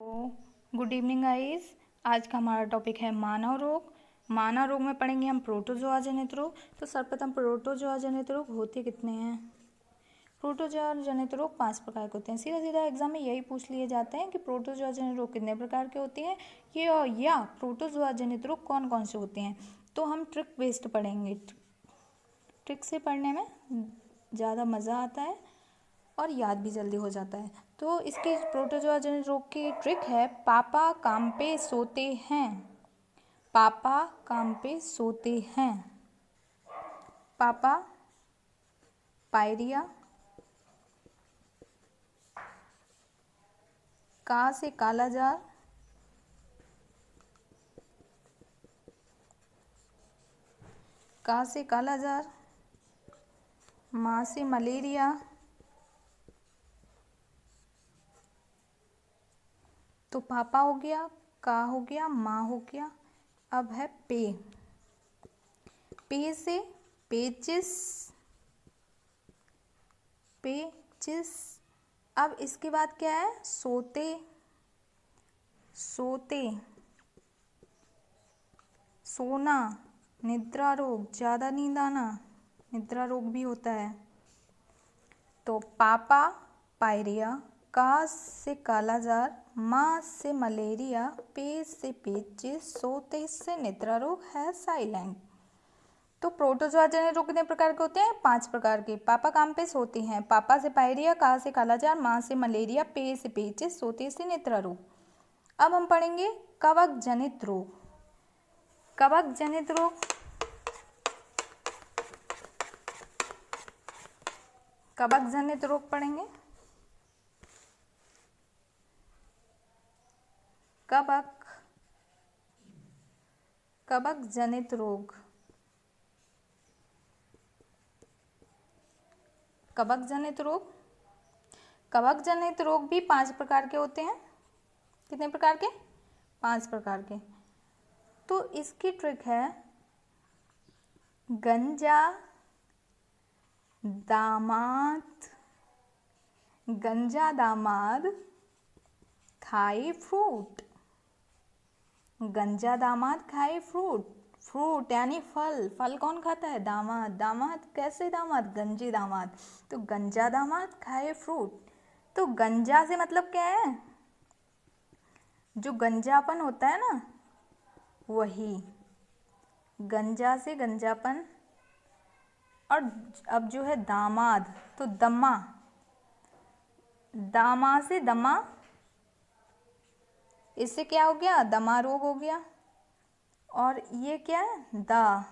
Good evening guys. आज का हमारा टॉपिक है मानव रोग। मानव रोग में पढ़ेंगे हम प्रोटोजोआ जनित रोग। तो सर्वप्रथम प्रोटोजोआ जनित रोग होते कितने हैं? प्रोटोजोआ जनित रोग 5 प्रकार के होते हैं। सीधा सीधा एग्जाम में यही पूछ लिए जाते हैं कि प्रोटोजोआ जनित रोग कितने प्रकार के होते हैं या प्रोटोजोआ जनित रोग कौन कौन से होते हैं। तो हम ट्रिक बेस्ड पढ़ेंगे। ट्रिक से पढ़ने में ज़्यादा मज़ा आता है और याद भी जल्दी हो जाता है। तो इसकी प्रोटोजोआ जनित रोग की ट्रिक है, पापा काम पे सोते हैं। पापा काम पे सोते हैं। पापा पायरिया। का से काला जार। का से काला जार। माँ से मलेरिया। तो पापा हो गया, का हो गया, माँ हो गया। अब है पे। पे से पेचिस। पेचिस। अब इसके बाद क्या है? सोते। सोते। सोना। निद्रा रोग, ज़्यादा नींद आना, निद्रा रोग भी होता है। तो पापा पायरिया, का से काला जार, माँ से मलेरिया, पे से पेचिस, सोते से निद्रा रोग है साइलेंट। तो प्रोटोजोआ जनित रोग कितने प्रकार के होते हैं? 5 प्रकार के। पापा काम पे सोते हैं। पापा से पायरिया, का से काला जार, माँ से मलेरिया, पे से पेचिस, सोते से निद्रा रोग। अब हम पढ़ेंगे कवक जनित रोग। कवक जनित रोग। कवक जनित रोग पढ़ेंगे। कवक। कवक जनित रोग। कवक जनित रोग। कवक जनित रोग भी 5 प्रकार के होते हैं। कितने प्रकार के? 5 प्रकार के। तो इसकी ट्रिक है, गंजा दामाद। गंजा दामाद खाए फ्रूट। गंजा दामाद खाए फ्रूट। फ्रूट यानी फल। फल कौन खाता है? दामाद। दामाद कैसे दामाद? गंजे दामाद। तो गंजा दामाद खाए फ्रूट। तो गंजा से मतलब क्या है? जो गंजापन होता है ना, वही। गंजा से गंजापन। और अब जो है दामाद, तो दमा। दामा से दमा। इससे क्या हो गया? दमा रोग हो गया। और ये क्या है? दा।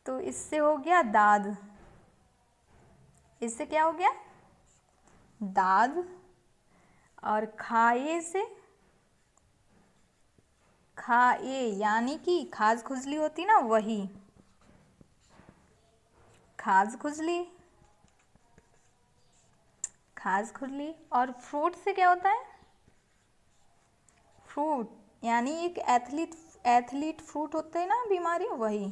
तो इससे हो गया दाद। इससे क्या हो गया? दाद। और खाए से खाए यानी कि खाज खुजली होती ना, वही। खाज खुजली। खाज खुजली। और फ्रूट से क्या होता है? फ्रूट यानी एक एथलीट फ्रूट होते हैं ना, बीमारी, वही।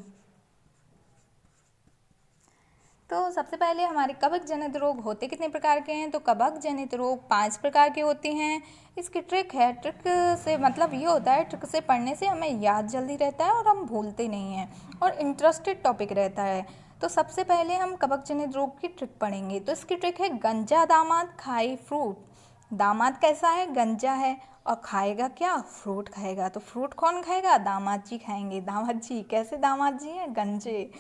तो सबसे पहले हमारे कवक जनित रोग होते कितने प्रकार के हैं? तो कवक जनित रोग 5 प्रकार के होते हैं। इसकी ट्रिक है, ट्रिक से मतलब ये होता है, ट्रिक से पढ़ने से हमें याद जल्दी रहता है और हम भूलते नहीं हैं और इंटरेस्टेड टॉपिक रहता है। तो सबसे पहले हम कवक जनित रोग की ट्रिक पढ़ेंगे। तो इसकी ट्रिक है, गंजा दामाद खाए फ्रूट। दामाद कैसा है? गंजा है। और खाएगा क्या? फ्रूट खाएगा। तो फ्रूट कौन खाएगा? दामाद जी खाएंगे। दामाद जी कैसे? दामाद जी हैं गंजे।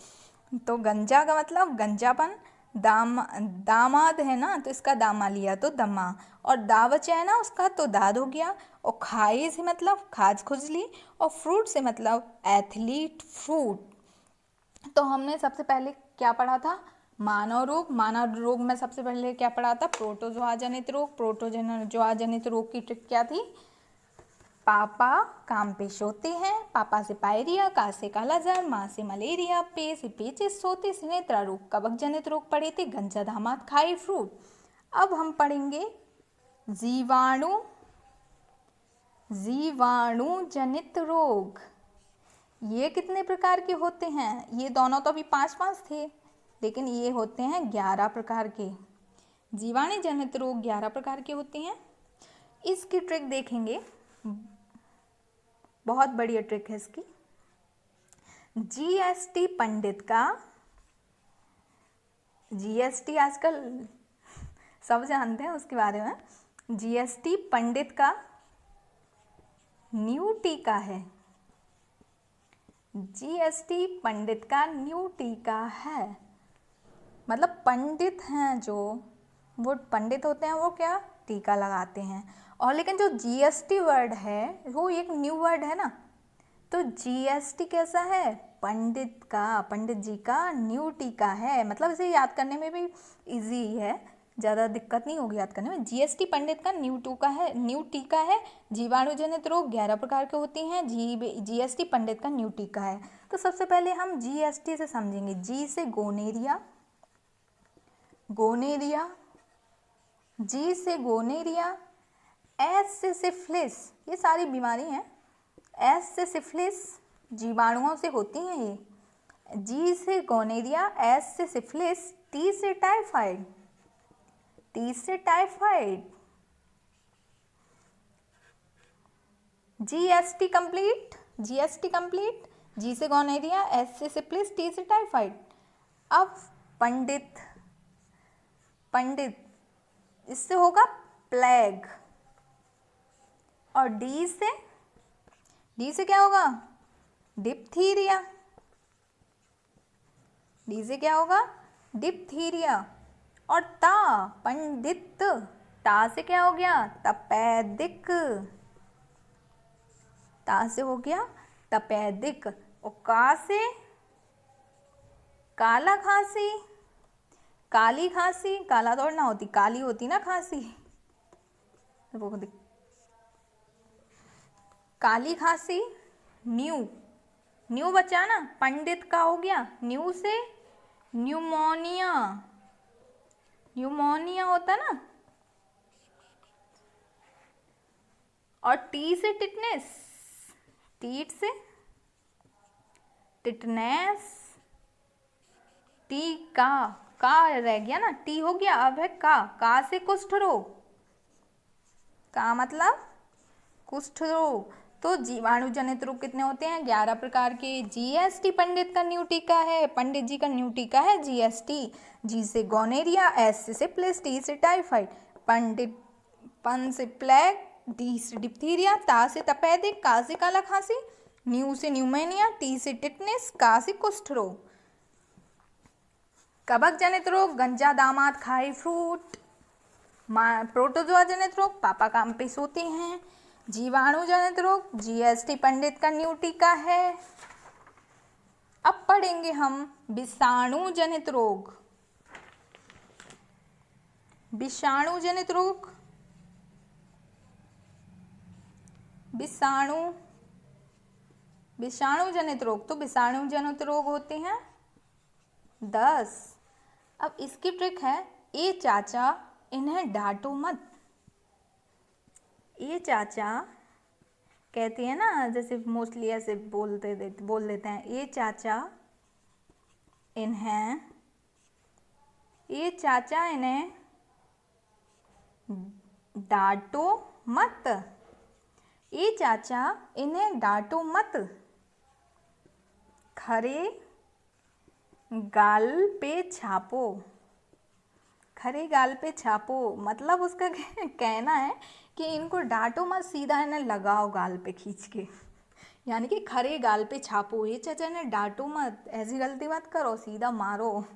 तो गंजा का मतलब गंजापन। दामाद है ना, तो इसका दामा लिया तो दमा। और दावचा है ना उसका, तो दाद हो गया। और खाए से मतलब खाज खुजली। और फ्रूट से मतलब एथलीट फ्रूट। तो हमने सबसे पहले क्या पढ़ा था? मानव रोग। मानव रोग में सबसे पहले क्या पढ़ा था? प्रोटोजोआ जनित रोग। प्रोटोजोआ जनित रोग की ट्रिक क्या थी? पापा काम पे सोते हैं। पापा से पायरिया, का से काला जार, माँ से मलेरिया, पे से पेचिस, सोते से नेत्रा रोग। कवक जनित रोग पढ़े थे, गंजा दामाद खाए फ्रूट। अब हम पढ़ेंगे जीवाणु। जीवाणु जनित रोग। ये कितने प्रकार के होते हैं? ये दोनों तो अभी 5 थे, लेकिन ये होते हैं 11 प्रकार के। जीवाणु जनित रोग 11 प्रकार के होते हैं। इसकी ट्रिक देखेंगे, बहुत बढ़िया ट्रिक है इसकी। जीएसटी पंडित का, जीएसटी आजकल सब जानते हैं उसके बारे में, जीएसटी पंडित का न्यू टीका है। जीएसटी पंडित का न्यू टीका है, मतलब पंडित हैं जो, वो पंडित होते हैं, वो क्या टीका लगाते हैं। और लेकिन जो जीएसटी वर्ड है वो एक न्यू वर्ड है ना, तो जीएसटी कैसा है, पंडित का, पंडित जी का न्यू टीका है। मतलब इसे याद करने में भी इजी है, ज़्यादा दिक्कत नहीं होगी याद करने में। जीएसटी पंडित का न्यू टीका है। जीवाणु जनित रोग 11 प्रकार के होते हैं। जीएसटी पंडित का न्यू टीका है। तो सबसे पहले हम जीएसटी से समझेंगे। जी से गोनेरिया, गोनेरिया, जी से गोनेरिया, एस से सिफिलिस, ये सारी बीमारी हैं। एस से सिफिलिस जीवाणुओं से होती हैं ये। जी से गोनेरिया, एस से सिफिलिस, टी से टाइफाइड, टी से typhoid, GST complete, GST complete, G से गोनेरिया, एस से सिफिलिस, टी से टाइफाइड। अब पंडित, पंडित इससे होगा प्लेग। और डी से क्या होगा, डिप्थीरिया, डी से क्या होगा, डिप्थीरिया। और ता, पंडित, ता से क्या हो गया, तपेदिक, ता से हो गया तपेदिक। और का से काला खांसी, काली खांसी, काला दौड़ ना होती, काली होती ना खांसी, वो काली खांसी। न्यू, न्यू बचा ना, पंडित का हो गया। न्यू से न्यूमोनिया, न्यूमोनिया होता ना। और टी से टिटनेस, टीट से टिटनेस, टी का रह गया ना, टी हो गया, अब है का से कुष्ठ रोग, का मतलब कुष्ठ रोग। तो जीवाणु जनित रोग कितने होते हैं, 11 प्रकार के। जीएसटी पंडित का न्यू टीका है, पंडित जी का न्यू टीका है जीएसटी। जी से गोनेरिया, एस से सिफिलिस, टी से टाइफाइड, पंडित, पन से प्लेग, डी से डिप्थीरिया, ता से तपेदिक, का से काला खांसी, न्यू से न्यूमोनिया, टी से टिटनेस, का से कुष्ठ रोग। कवक जनित रोग, गंजा दामाद खाए फ्रूट। प्रोटोजोआ जनित रोग, पापा काम पे सोते हैं। जीवाणु जनित रोग, जीएसटी पंडित का न्यू टीका है। अब पढ़ेंगे हम विषाणु जनित रोग। विषाणु जनित रोग, विषाणु जनित रोग, तो विषाणु जनित रोग होते हैं 10। अब इसकी ट्रिक है, ए चाचा इन्हें डांटो मत। ये चाचा कहती है ना, जैसे मोस्टली ऐसे बोल देते हैं, ये चाचा इन्हें, ये चाचा इन्हें डांटो मत, ये चाचा इन्हें डांटो मत, खरे गाल पे छापो, खरे गाल पे छापो। मतलब उसका कहना है कि इनको डांटो मत, सीधा इन्हें लगाओ गाल पे खींच के, यानी कि खरे गाल पे छापो। ये चाचा ने डांटो मत, ऐसी गलती मत करो, सीधा मारो।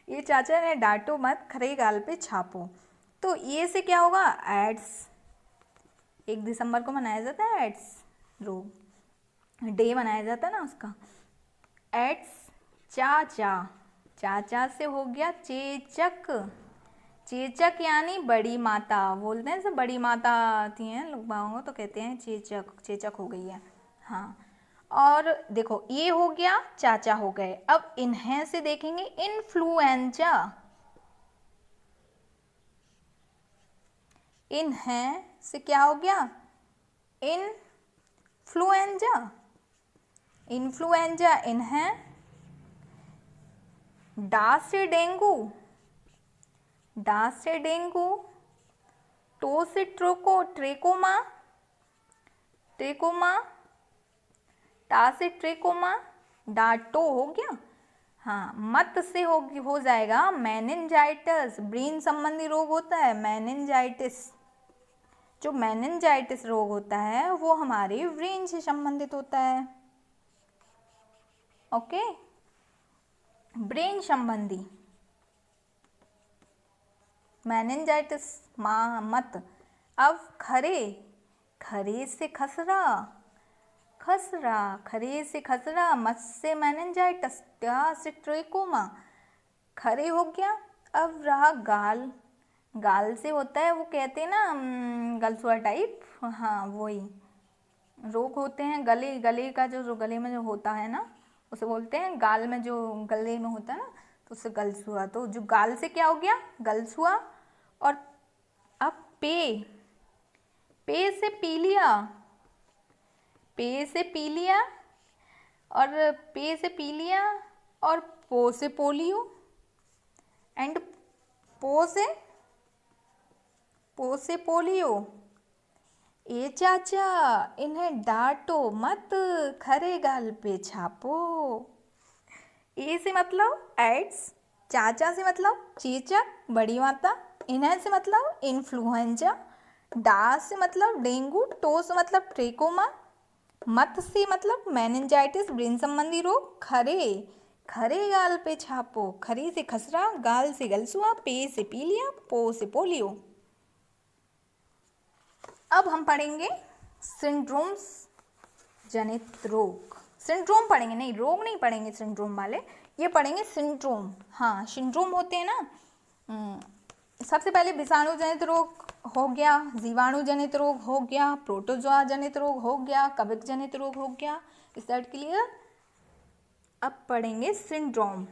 ये चाचा ने डांटो मत, खरे गाल पे छापो। तो ये से क्या होगा, एड्स। 1 दिसंबर को मनाया जाता है एड्स रोग डे, मनाया जाता है ना उसका। एड्स, चाचा, चाचा से हो गया चेचक, चेचक यानी बड़ी माता, बोलते हैं सब बड़ी माता आती हैं लोग बाहों तो कहते हैं चेचक, चेचक हो गई है। हाँ, और देखो ये हो गया, चाचा हो गए। अब इन्हें से देखेंगे, इन्फ्लुएंजा, इन्हें से क्या हो गया, इन्फ्लुएंजा, इन्फ्लुएंजा इन्हें। डा से डेंगू, डा से डेंगू, टो से ट्रेकोमा, टा से ट्रेकोमा, डाटो हो गया। हाँ, मत से हो जाएगा मेनिंजाइटिस, ब्रेन संबंधी रोग होता है मेनिंजाइटिस। जो मेनिंजाइटिस रोग होता है वो हमारे ब्रेन से संबंधित होता है। ओके, ब्रेन संबंधी मेनिंजाइटिस मत। अब खरे से खसरा, खरे से खसरा, मत से मेनिंजाइटिस, त्या से ट्रेकोमा, खरे हो गया। अब रहा गाल से होता है, वो कहते हैं ना गलसुआ टाइप, हाँ वही रोग होते हैं। गले का जो गले में जो होता है ना, उसे बोलते हैं गाल में, जो गले में होता है ना, तो उससे गलसुआ। तो जो गाल से क्या हो गया, गलसुआ। और अब पे से पीलिया, और पो से पोलियो, एंड पो से पोलियो। ए चाचा इन्हें डांटो मत, खरे गाल पे छापो। ए से मतलब एड्स, चाचा से मतलब चेचक बड़ी माता, इन्हें से मतलब इन्फ्लुएंजा, डा से मतलब डेंगू, टो से मतलब ट्रेकोमा, मत से मतलब मेनिंजाइटिस ब्रेन संबंधी रोग, खरे गाल पे छापो। खरे से खसरा, गाल से गलसुआ, पे से पीलिया, पो से पोलियो। अब हम पढ़ेंगे सिंड्रोम्स जनित रोग। सिंड्रोम पढ़ेंगे, नहीं रोग नहीं पढ़ेंगे सिंड्रोम वाले, ये पढ़ेंगे सिंड्रोम। हाँ, सिंड्रोम होते हैं ना। सबसे पहले विषाणु जनित रोग हो गया, जीवाणु जनित रोग हो गया, प्रोटोजोआ जनित रोग हो गया, कवक जनित रोग हो गया। इस दैट क्लियर। अब पढ़ेंगे सिंड्रोम।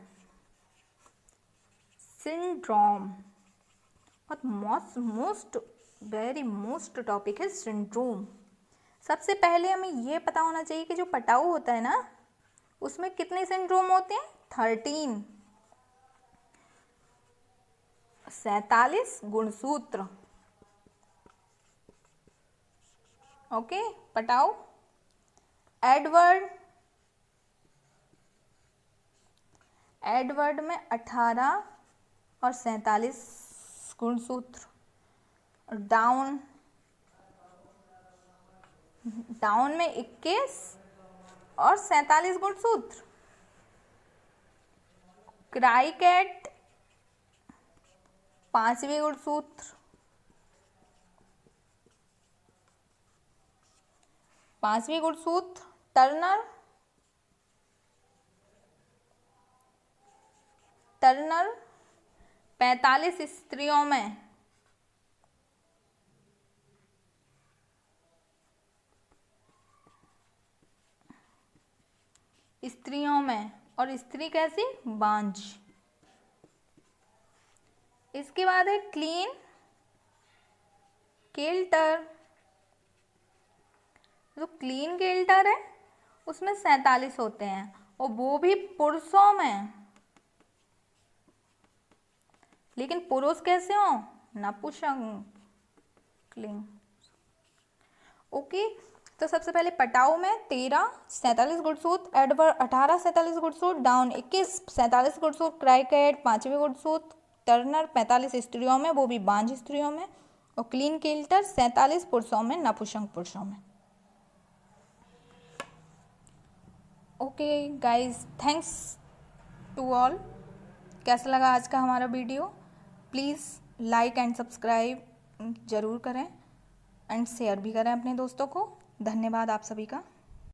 और मोस्ट टॉपिक है सिंड्रोम। सबसे पहले हमें ये पता होना चाहिए कि जो पटाऊ होता है ना, उसमें कितने सिंड्रोम होते हैं, 13, 47 गुणसूत्र। ओके, पटाऊ। एडवर्ड में 18 और 47 गुणसूत्र। डाउन में 21 और 47 गुणसूत्र। क्राइकेट 5वें गुणसूत्र। 5वें गुणसूत्र। टर्नर 45 स्त्रियों में। और स्त्री कैसी, बांझ। इसके बाद है क्लीन केल्टर। जो क्लीन केल्टर है उसमें 47 होते हैं, और वो भी पुरुषों में। लेकिन पुरुष कैसे हो, नपुंसकलिंग। ओके, तो सबसे पहले पटाऊ में 13 47 गुणसूत्र, एडवर्ड 18 47 गुणसूत्र, डाउन 21 47 गुणसूत्र, क्राइकेट 5वें गुणसूत्र, टर्नर 45 स्त्रियों में, वो भी बांझ स्त्रियों में, और क्लीन केल्टर 47 पुरुषों में, नपुंसक पुरुषों में। Okay guys, thanks to all. कैसा लगा आज का हमारा video? Please like and subscribe ज़रूर करें, एंड शेयर भी करें अपने दोस्तों को। धन्यवाद आप सभी का।